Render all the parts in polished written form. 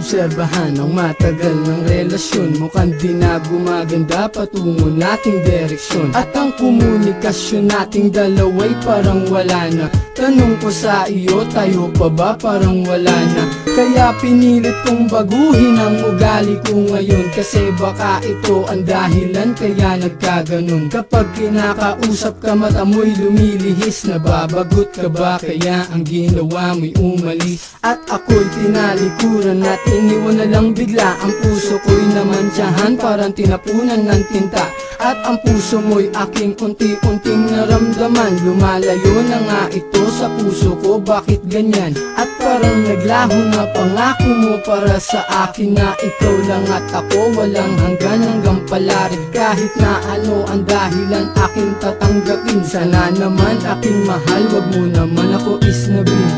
naobserbahan ang matagal ng relasyon. Mukhang di na gumaganda patungo nating direksyon. At ang komunikasyon nating dalawa'y parang wala na. Tanong ko sa iyo, tayo pa ba? Parang wala na. Kaya pinilit kong baguhin ang ugali ko ngayon, kasi baka ito ang dahilan kaya nagkaganon. Kapag kinakausap ka mata mo'y lumilihis, nababagot ka ba? Kaya ang ginawa mo'y umalis. At ako'y tinalikuran at iniwan na lang bigla. Ang puso ko'y namantsahan, parang tinapunan ng tinta. At ang puso mo'y aking unti-unting naramdaman. Lumalayo na nga ito sa puso ko, bakit ganyan? At parang naglaho na pangako mo para sa akin, na ikaw lang at ako walang hanggang palarin. Kahit na ano ang dahilan aking tatanggapin. Sana naman aking mahal, wag mo naman ako isnabin.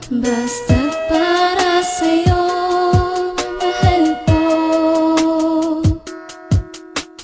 Basta't para sa'yo, mahal ko.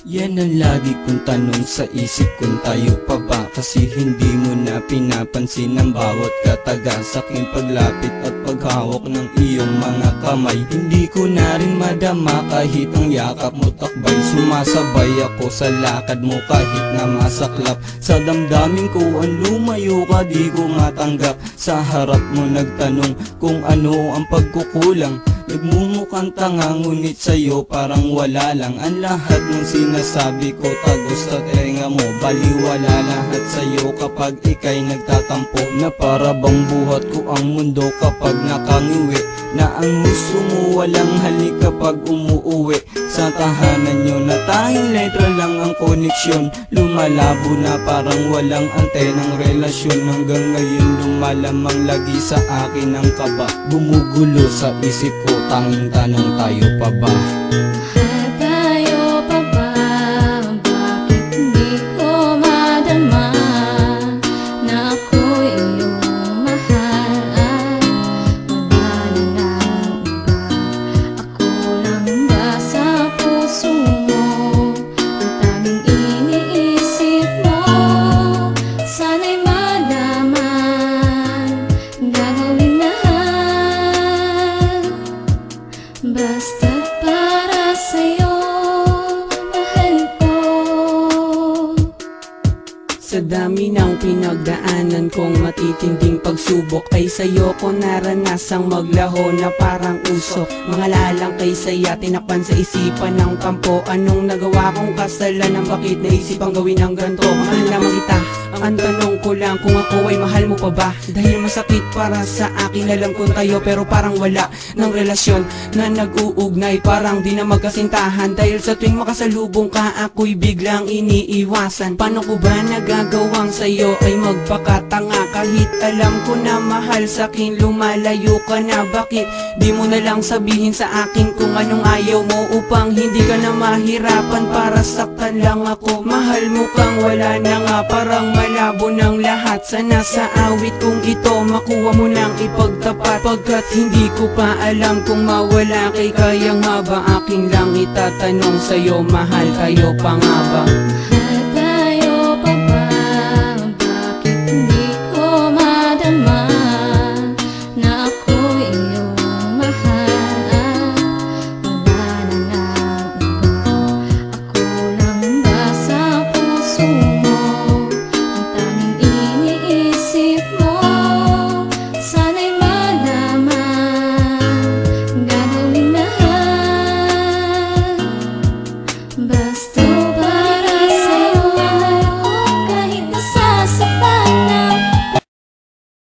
Yan ang lagi kong tanong sa isip kung tayo pa ba. Kasi hindi mo na pinapansin ang bawat kataga sa aking paglapit at paghawak ng iyong mga kamay. Hindi ko na rin madama kahit ang yakap mo takbay. Sumasabay ako sa lakad mo kahit na masaklap. Sa damdamin ko ang lumayo ka, di ko matanggap. Sa harap mo nagtanong kung ano ang pagkukulang. Nagmumukhang tanga ngunit sa'yo parang wala lang. Ang lahat ng sinasabi ko tagos sa tenga mo. Baliwala lahat sa'yo kapag ika'y nagtatampo. Na para bang buhat ko ang mundo kapag nakangiwi. Na ang gusto mo walang halik kapag umuuwi. Sa tahanan nyo na tanging letra lang ang koneksyon. Lumalabo na parang walang antenang relasyon. Hanggang ngayon lumalamang lagi sa akin ang kaba. Gumugulo sa isip ko, tanging tanong, tayo pa ba? Tayo pa ba? Bakit hindi ko madama na ako'y iyong mahal at wala nang iba? Ako lang ba sa puso mo ang tanging iniisip mo? Sana'y malaman, gagawin lahat. Basta't para sa'yo, mahal ko. Sa dami ng pinagdaanan kong matitinding pagsubok, ay sa'yo ko naranasang maglaho na parang usok. Mga lalang kay saya, tinakpan sa isipan ng kampo. Anong nagawa kong kasalanan, bakit naisipang gawin ang ganito? Mahal naman kita, ang tanong ko lang kung ako ay mahal mo pa ba? Dahil masakit para sa akin, alam kong tayo pero parang wala ng relasyon na nag-uugnay. Parang di na magkasintahan dahil sa tuwing makasalubong ka ako'y biglang iniiwasan. Paano ko ba nagagawang sa'yo ay magpakatanga? Kahit alam ko na mahal sa'kin, lumalayo ka na. Bakit di mo na lang sabihin sa akin kung anong ayaw mo, upang hindi ka na mahirapan para saktan lang ako? Mahal mo kang wala na nga, parang malabo ng lahat. Sana sa awit kong ito makuha mo nang ipagtapat, pagkat hindi ko pa alam kung mawala kay kayang nga ba? Aking lang itatanong sa'yo, mahal, kayo pa nga ba?